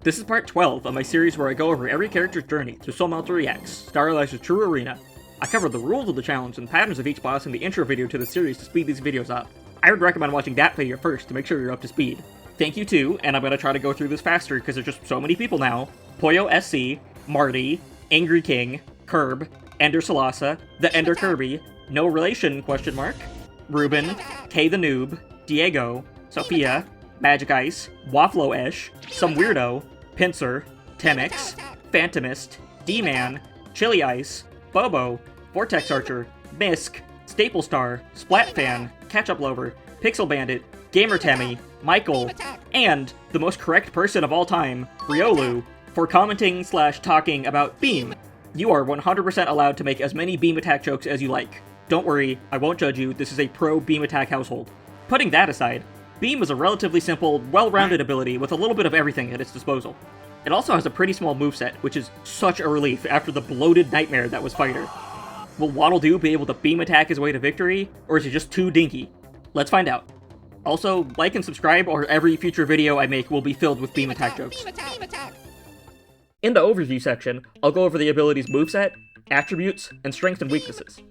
This is part 12 of my series where I go over every character's journey through Soul Melter EX, Star Allies' True Arena. I cover the rules of the challenge and patterns of each boss in the intro video to the series to speed these videos up. I would recommend watching that video first to make sure you're up to speed. Thank you too, and I'm gonna try to go through this faster because there's just so many people now. Poyo SC, Marty, Angry King, Kirb, Ender Salasa, the Ender Kirby, No Relation, Ruben, K the Noob, Diego, Sophia, Magic Ice, Wafflo-ish, Some Weirdo, Pincer, Temix, Phantomist, D-Man, Chili Ice, Bobo, Vortex Archer, Misk, Staple Star, Splatfan, Ketchup Lover, Pixel Bandit, Gamer Temmie, Michael, and the most correct person of all time, Riolu, for commenting/talking about Beam. You are 100% allowed to make as many beam attack jokes as you like. Don't worry, I won't judge you, this is a pro beam attack household. Putting that aside, Beam is a relatively simple, well-rounded ability with a little bit of everything at its disposal. It also has a pretty small moveset, which is such a relief after the bloated nightmare that was Fighter. Will Waddle Doo be able to beam attack his way to victory, or is he just too dinky? Let's find out. Also, like and subscribe or every future video I make will be filled with beam attack jokes. In the overview section, I'll go over the ability's moveset, attributes, and strengths and weaknesses.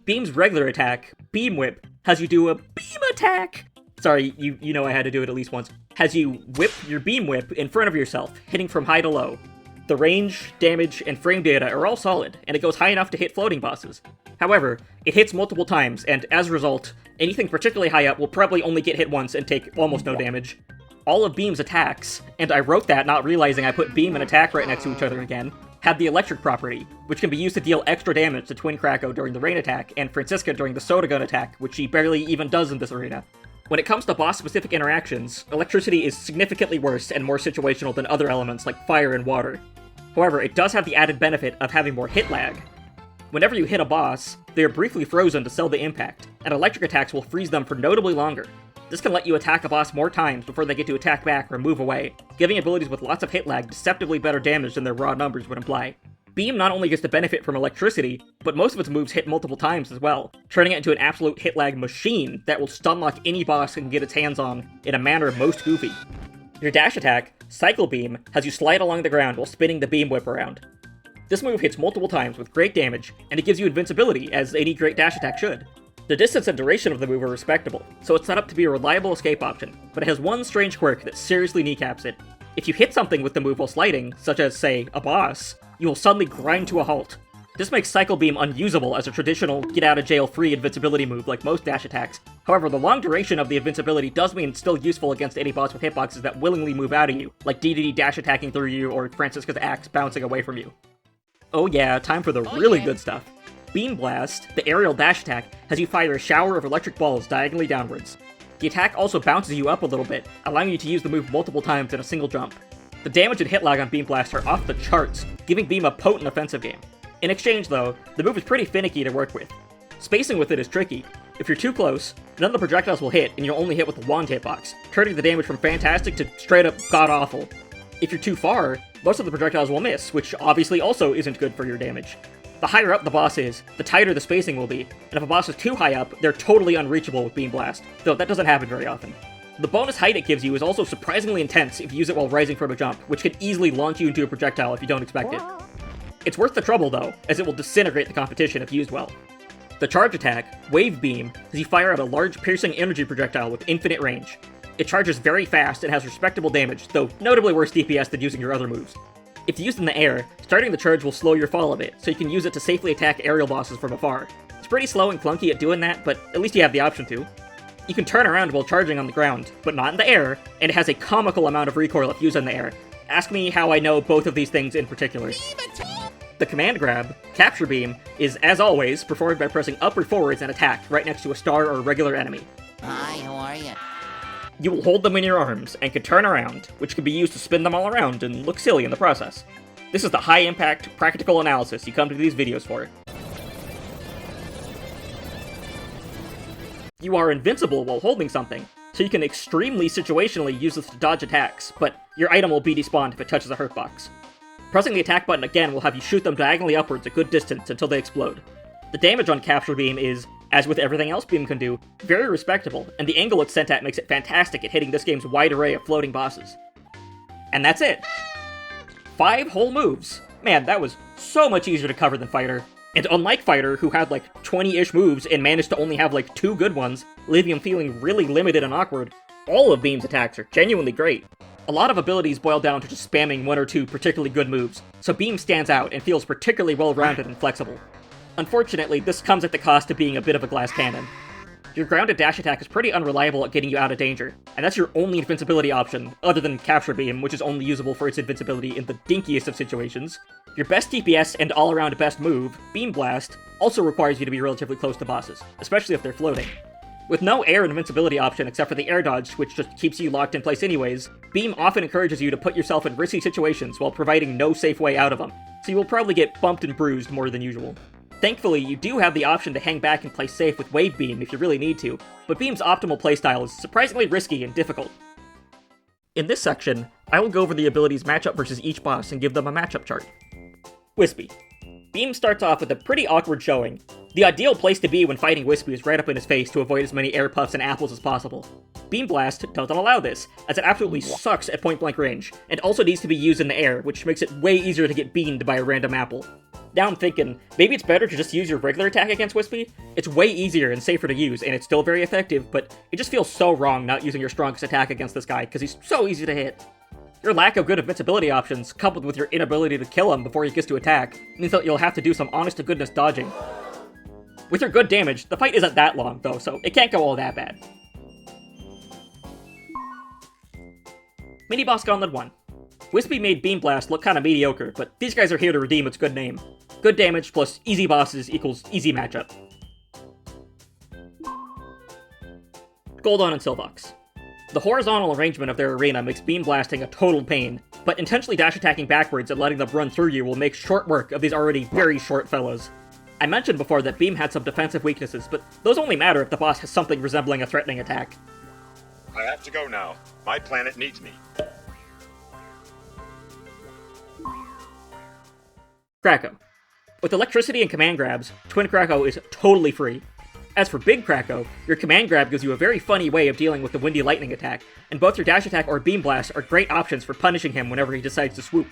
Beam's regular attack, Beam Whip, has you do a beam attack! Sorry, you know I had to do it at least once. Has you whip your Beam Whip in front of yourself, hitting from high to low. The range, damage, and frame data are all solid, and it goes high enough to hit floating bosses. However, it hits multiple times, and as a result, anything particularly high up will probably only get hit once and take almost no damage. All of Beam's attacks, and I wrote that not realizing I put Beam and attack right next to each other again, have the electric property, which can be used to deal extra damage to Twin Kracko during the rain attack, and Francisca during the soda gun attack, which she barely even does in this arena. When it comes to boss-specific interactions, electricity is significantly worse and more situational than other elements like fire and water. However, it does have the added benefit of having more hit lag. Whenever you hit a boss, they are briefly frozen to sell the impact, and electric attacks will freeze them for notably longer. This can let you attack a boss more times before they get to attack back or move away, giving abilities with lots of hit lag deceptively better damage than their raw numbers would imply. Beam not only gets to benefit from electricity, but most of its moves hit multiple times as well, turning it into an absolute hit lag machine that will stunlock any boss it can get its hands on in a manner most goofy. Your dash attack, Cycle Beam, has you slide along the ground while spinning the Beam Whip around. This move hits multiple times with great damage, and it gives you invincibility, as any great dash attack should. The distance and duration of the move are respectable, so it's set up to be a reliable escape option, but it has one strange quirk that seriously kneecaps it. If you hit something with the move while sliding, such as, say, a boss, you will suddenly grind to a halt. This makes Cycle Beam unusable as a traditional get-out-of-jail-free invincibility move like most dash attacks. However, the long duration of the invincibility does mean it's still useful against any boss with hitboxes that willingly move out of you, like DDD dash attacking through you or Francisca's axe bouncing away from you. Oh yeah, time for the really good stuff. Beam Blast, the aerial dash attack, has you fire a shower of electric balls diagonally downwards. The attack also bounces you up a little bit, allowing you to use the move multiple times in a single jump. The damage and hit lag on Beam Blast are off the charts, giving Beam a potent offensive game. In exchange though, the move is pretty finicky to work with. Spacing with it is tricky. If you're too close, none of the projectiles will hit and you'll only hit with the wand hitbox, turning the damage from fantastic to straight up god-awful. If you're too far, most of the projectiles will miss, which obviously also isn't good for your damage. The higher up the boss is, the tighter the spacing will be, and if a boss is too high up, they're totally unreachable with Beam Blast, though that doesn't happen very often. The bonus height it gives you is also surprisingly intense if you use it while rising from a jump, which can easily launch you into a projectile if you don't expect it. It's worth the trouble though, as it will disintegrate the competition if used well. The charge attack, Wave Beam, has you fire out a large piercing energy projectile with infinite range. It charges very fast and has respectable damage, though notably worse DPS than using your other moves. If used in the air, starting the charge will slow your fall a bit, so you can use it to safely attack aerial bosses from afar. It's pretty slow and clunky at doing that, but at least you have the option to. You can turn around while charging on the ground, but not in the air, and it has a comical amount of recoil if used in the air. Ask me how I know both of these things in particular. The command grab, Capture Beam, is, as always, performed by pressing up or forwards and attack right next to a star or a regular enemy. Hi, how are you? You will hold them in your arms, and can turn around, which can be used to spin them all around and look silly in the process. This is the high-impact, practical analysis you come to these videos for. You are invincible while holding something, so you can extremely situationally use this to dodge attacks, but your item will be despawned if it touches a hurt box. Pressing the attack button again will have you shoot them diagonally upwards a good distance until they explode. The damage on Capture Beam is, as with everything else Beam can do, very respectable, and the angle it's sent at makes it fantastic at hitting this game's wide array of floating bosses. And that's it! 5 whole moves! Man, that was so much easier to cover than Fighter. And unlike Fighter, who had like 20-ish moves and managed to only have like 2 good ones, leaving him feeling really limited and awkward, all of Beam's attacks are genuinely great. A lot of abilities boil down to just spamming 1 or 2 particularly good moves, so Beam stands out and feels particularly well-rounded and flexible. Unfortunately, this comes at the cost of being a bit of a glass cannon. Your grounded dash attack is pretty unreliable at getting you out of danger, and that's your only invincibility option, other than Capture Beam, which is only usable for its invincibility in the dinkiest of situations. Your best DPS and all-around best move, Beam Blast, also requires you to be relatively close to bosses, especially if they're floating. With no air invincibility option except for the air dodge, which just keeps you locked in place anyways, Beam often encourages you to put yourself in risky situations while providing no safe way out of them, so you will probably get bumped and bruised more than usual. Thankfully, you do have the option to hang back and play safe with Wave Beam if you really need to, but Beam's optimal playstyle is surprisingly risky and difficult. In this section, I will go over the abilities matchup versus each boss and give them a matchup chart. Wispy. Beam starts off with a pretty awkward showing. The ideal place to be when fighting Wispy is right up in his face to avoid as many air puffs and apples as possible. Beam Blast doesn't allow this, as it absolutely sucks at point-blank range, and also needs to be used in the air, which makes it way easier to get beamed by a random apple. Now I'm thinking, maybe it's better to just use your regular attack against Wispy? It's way easier and safer to use, and it's still very effective, but it just feels so wrong not using your strongest attack against this guy, because he's so easy to hit. Your lack of good invincibility options, coupled with your inability to kill him before he gets to attack, means that you'll have to do some honest-to-goodness dodging. With your good damage, the fight isn't that long, though, so it can't go all that bad. Mini-Boss Gauntlet 1. Wispy made Beam Blast look kinda mediocre, but these guys are here to redeem its good name. Good damage plus easy bosses equals easy matchup. Goldon and Silvox. The horizontal arrangement of their arena makes beam blasting a total pain, but intentionally dash attacking backwards and letting them run through you will make short work of these already very short fellows. I mentioned before that Beam had some defensive weaknesses, but those only matter if the boss has something resembling a threatening attack. I have to go now. My planet needs me. Krako. With electricity and command grabs, Twin Krako is totally free. As for Big Krako, your command grab gives you a very funny way of dealing with the Windy Lightning attack, and both your dash attack or Beam Blast are great options for punishing him whenever he decides to swoop.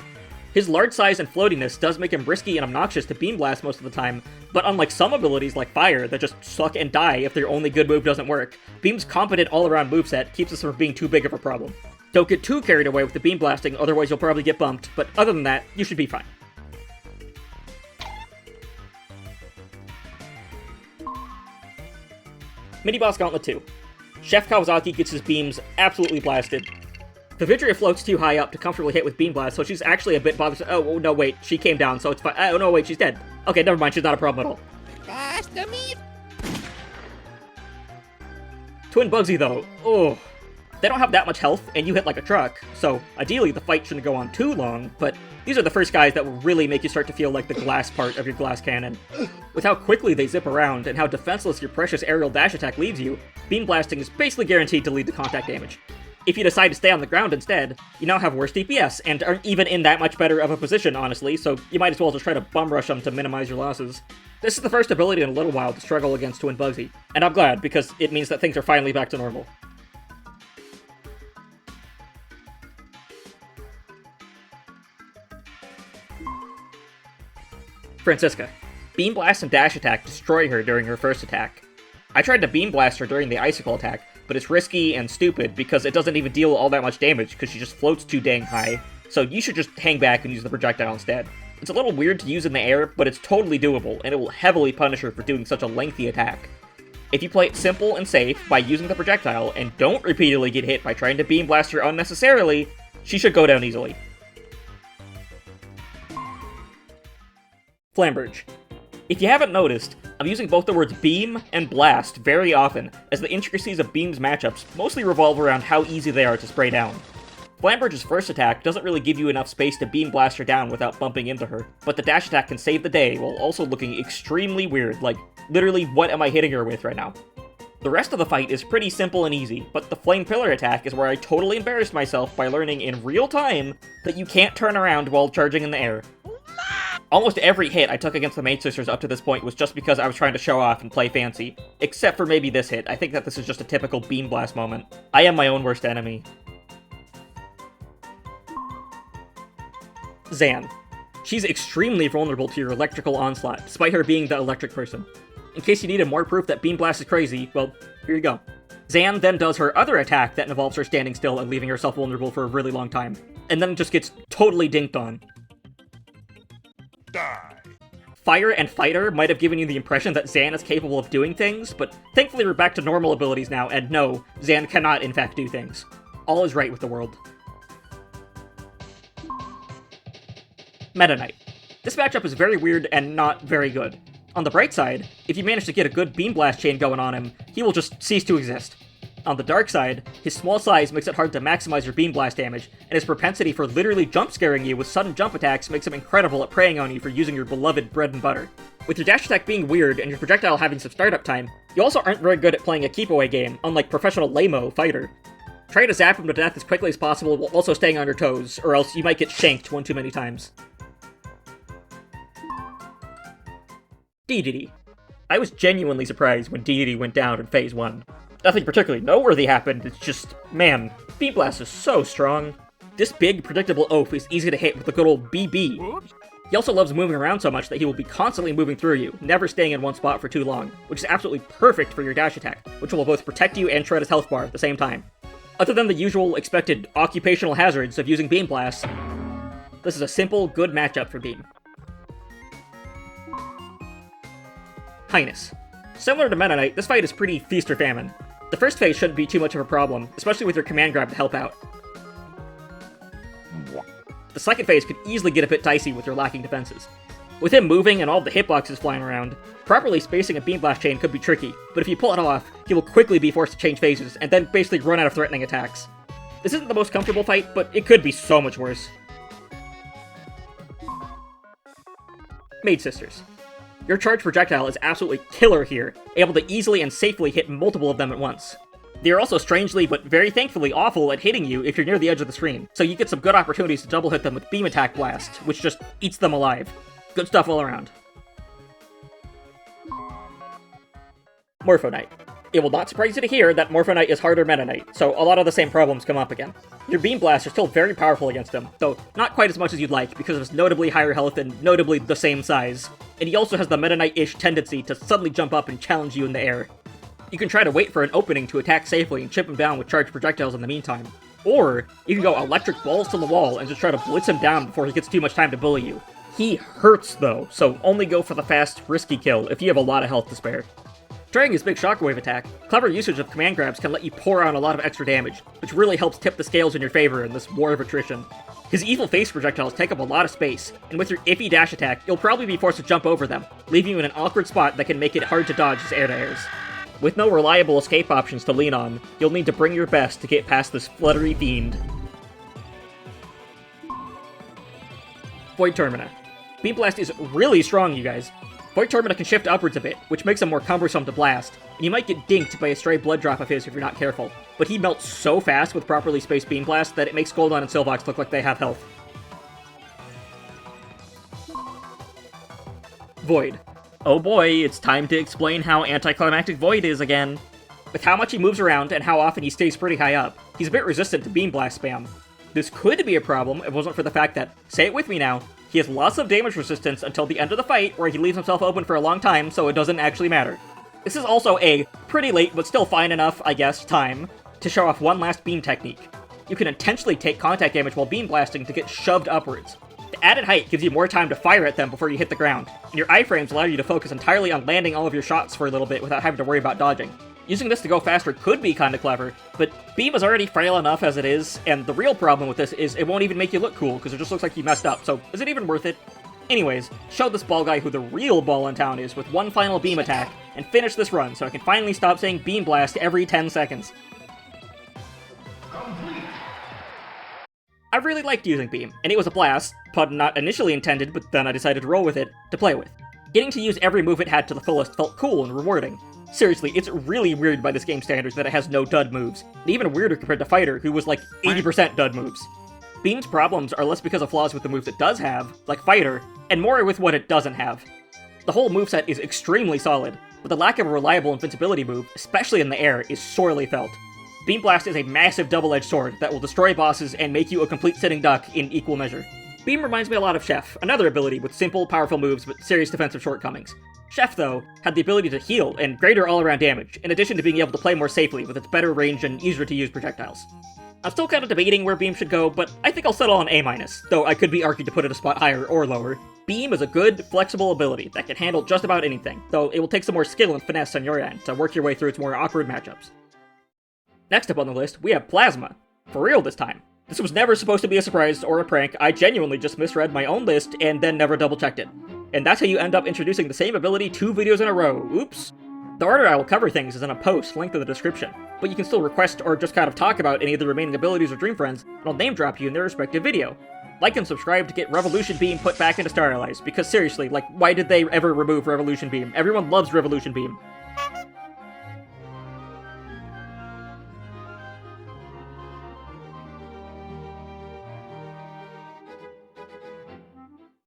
His large size and floatiness does make him risky and obnoxious to Beam Blast most of the time, but unlike some abilities like Fire that just suck and die if their only good move doesn't work, Beam's competent all-around moveset keeps us from being too big of a problem. Don't get too carried away with the Beam Blasting, otherwise you'll probably get bumped, but other than that, you should be fine. Mini-Boss Gauntlet 2. Chef Kawasaki gets his beams absolutely blasted. Vivitria floats too high up to comfortably hit with Beam Blast, so she's actually a bit bothersome. Oh, no, wait, she came down, so it's fine. Oh, no, wait, she's dead. Okay, never mind, she's not a problem at all. Twin Bugsy, though. Oh. They don't have that much health, and you hit like a truck, so ideally the fight shouldn't go on too long, but these are the first guys that will really make you start to feel like the glass part of your glass cannon. With how quickly they zip around, and how defenseless your precious aerial dash attack leaves you, Beam Blasting is basically guaranteed to lead to contact damage. If you decide to stay on the ground instead, you now have worse DPS, and aren't even in that much better of a position, honestly, so you might as well just try to bum rush them to minimize your losses. This is the first ability in a little while to struggle against Twin Bugsy, and I'm glad, because it means that things are finally back to normal. Francisca. Beam Blast and Dash Attack destroy her during her first attack. I tried to Beam Blast her during the Icicle attack, but it's risky and stupid because it doesn't even deal all that much damage because she just floats too dang high, so you should just hang back and use the projectile instead. It's a little weird to use in the air, but it's totally doable, and it will heavily punish her for doing such a lengthy attack. If you play it simple and safe by using the projectile, and don't repeatedly get hit by trying to Beam Blast her unnecessarily, she should go down easily. Flamberge. If you haven't noticed, I'm using both the words beam and blast very often, as the intricacies of Beam's matchups mostly revolve around how easy they are to spray down. Flamberge's first attack doesn't really give you enough space to Beam Blast her down without bumping into her, but the dash attack can save the day while also looking extremely weird, like, literally what am I hitting her with right now? The rest of the fight is pretty simple and easy, but the Flame Pillar attack is where I totally embarrassed myself by learning in real time that you can't turn around while charging in the air. Almost every hit I took against the Maid Sisters up to this point was just because I was trying to show off and play fancy. Except for maybe this hit. I think that this is just a typical Beam Blast moment. I am my own worst enemy. Zan. She's extremely vulnerable to your electrical onslaught, despite her being the electric person. In case you needed more proof that Beam Blast is crazy, well, here you go. Zan then does her other attack that involves her standing still and leaving herself vulnerable for a really long time, and then just gets totally dinked on. Die. Fire and Fighter might have given you the impression that Zan is capable of doing things, but thankfully we're back to normal abilities now, and no, Zan cannot in fact do things. All is right with the world. Meta Knight. This matchup is very weird and not very good. On the bright side, if you manage to get a good Beam Blast chain going on him, he will just cease to exist. On the dark side, his small size makes it hard to maximize your Beam Blast damage, and his propensity for literally jump scaring you with sudden jump attacks makes him incredible at preying on you for using your beloved bread and butter. With your dash attack being weird and your projectile having some startup time, you also aren't very good at playing a keep away game, unlike professional lame-o Fighter. Try to zap him to death as quickly as possible while also staying on your toes, or else you might get shanked one too many times. DDD. I was genuinely surprised when DDD went down in Phase 1. Nothing particularly noteworthy happened, it's just, man, Beam Blast is so strong. This big, predictable oaf is easy to hit with the good old BB. He also loves moving around so much that he will be constantly moving through you, never staying in one spot for too long, which is absolutely perfect for your dash attack, which will both protect you and shred his health bar at the same time. Other than the usual expected occupational hazards of using Beam Blast, this is a simple, good matchup for Beam. Highness. Similar to Meta Knight, this fight is pretty feast or famine. The first phase shouldn't be too much of a problem, especially with your command grab to help out. The second phase could easily get a bit dicey with your lacking defenses. With him moving and all the hitboxes flying around, properly spacing a Beam Blast chain could be tricky, but if you pull it off, he will quickly be forced to change phases, and then basically run out of threatening attacks. This isn't the most comfortable fight, but it could be so much worse. Maid Sisters. Your charge projectile is absolutely killer here, able to easily and safely hit multiple of them at once. They are also strangely, but very thankfully awful at hitting you if you're near the edge of the screen, so you get some good opportunities to double hit them with Beam Attack Blast, which just eats them alive. Good stuff all around. Morpho Knight. It will not surprise you to hear that Morpho Knight is harder Meta Knight, so a lot of the same problems come up again. Your Beam Blasts are still very powerful against him, though not quite as much as you'd like because of his notably higher health and notably the same size. And he also has the Meta Knight-ish tendency to suddenly jump up and challenge you in the air. You can try to wait for an opening to attack safely and chip him down with charged projectiles in the meantime. Or, you can go electric balls to the wall and just try to blitz him down before he gets too much time to bully you. He hurts though, so only go for the fast, risky kill if you have a lot of health to spare. During his big shockwave attack, clever usage of command grabs can let you pour on a lot of extra damage, which really helps tip the scales in your favor in this war of attrition. His evil face projectiles take up a lot of space, and with your iffy dash attack, you'll probably be forced to jump over them, leaving you in an awkward spot that can make it hard to dodge his air-to-airs. With no reliable escape options to lean on, you'll need to bring your best to get past this fluttery fiend. Void Termina. Beam Blast is really strong, you guys. Void Termina can shift upwards a bit, which makes him more cumbersome to blast, and you might get dinked by a stray blood drop of his if you're not careful, but he melts so fast with properly spaced Beam Blast that it makes Goldon and Silvox look like they have health. Void. Oh boy, it's time to explain how anticlimactic Void is again. With how much he moves around and how often he stays pretty high up, he's a bit resistant to Beam Blast spam. This could be a problem if it wasn't for the fact that, say it with me now, he has lots of damage resistance until the end of the fight, where he leaves himself open for a long time, so it doesn't actually matter. This is also a pretty late, but still fine enough, I guess, time to show off one last beam technique. You can intentionally take contact damage while beam blasting to get shoved upwards. The added height gives you more time to fire at them before you hit the ground, and your iframes allow you to focus entirely on landing all of your shots for a little bit without having to worry about dodging. Using this to go faster could be kinda clever, but Beam is already frail enough as it is, and the real problem with this is it won't even make you look cool, because it just looks like you messed up, so is it even worth it? Anyways, show this ball guy who the real ball in town is with one final beam attack, and finish this run so I can finally stop saying Beam Blast every 10 seconds. I really liked using Beam, and it was a blast, pun not initially intended, but then I decided to roll with it, to play with. Getting to use every move it had to the fullest felt cool and rewarding. Seriously, it's really weird by this game's standards that it has no dud moves, and even weirder compared to Fighter, who was like 80% dud moves. Beam's problems are less because of flaws with the moves it does have, like Fighter, and more with what it doesn't have. The whole moveset is extremely solid, but the lack of a reliable invincibility move, especially in the air, is sorely felt. Beam Blast is a massive double-edged sword that will destroy bosses and make you a complete sitting duck in equal measure. Beam reminds me a lot of Chef, another ability with simple, powerful moves but serious defensive shortcomings. Chef, though, had the ability to heal and greater all-around damage, in addition to being able to play more safely with its better range and easier-to-use projectiles. I'm still kind of debating where Beam should go, but I think I'll settle on A-, though I could be argued to put it a spot higher or lower. Beam is a good, flexible ability that can handle just about anything, though it will take some more skill and finesse on your end to work your way through its more awkward matchups. Next up on the list, we have Plasma. For real this time. This was never supposed to be a surprise or a prank, I genuinely just misread my own list and then never double-checked it. And that's how you end up introducing the same ability 2 videos in a row, oops. The order I will cover things is in a post linked in the description, but you can still request or just kind of talk about any of the remaining abilities or Dream Friends, and I'll name drop you in their respective video. Like and subscribe to get Revolution Beam put back into Star Allies, because seriously, like, why did they ever remove Revolution Beam? Everyone loves Revolution Beam.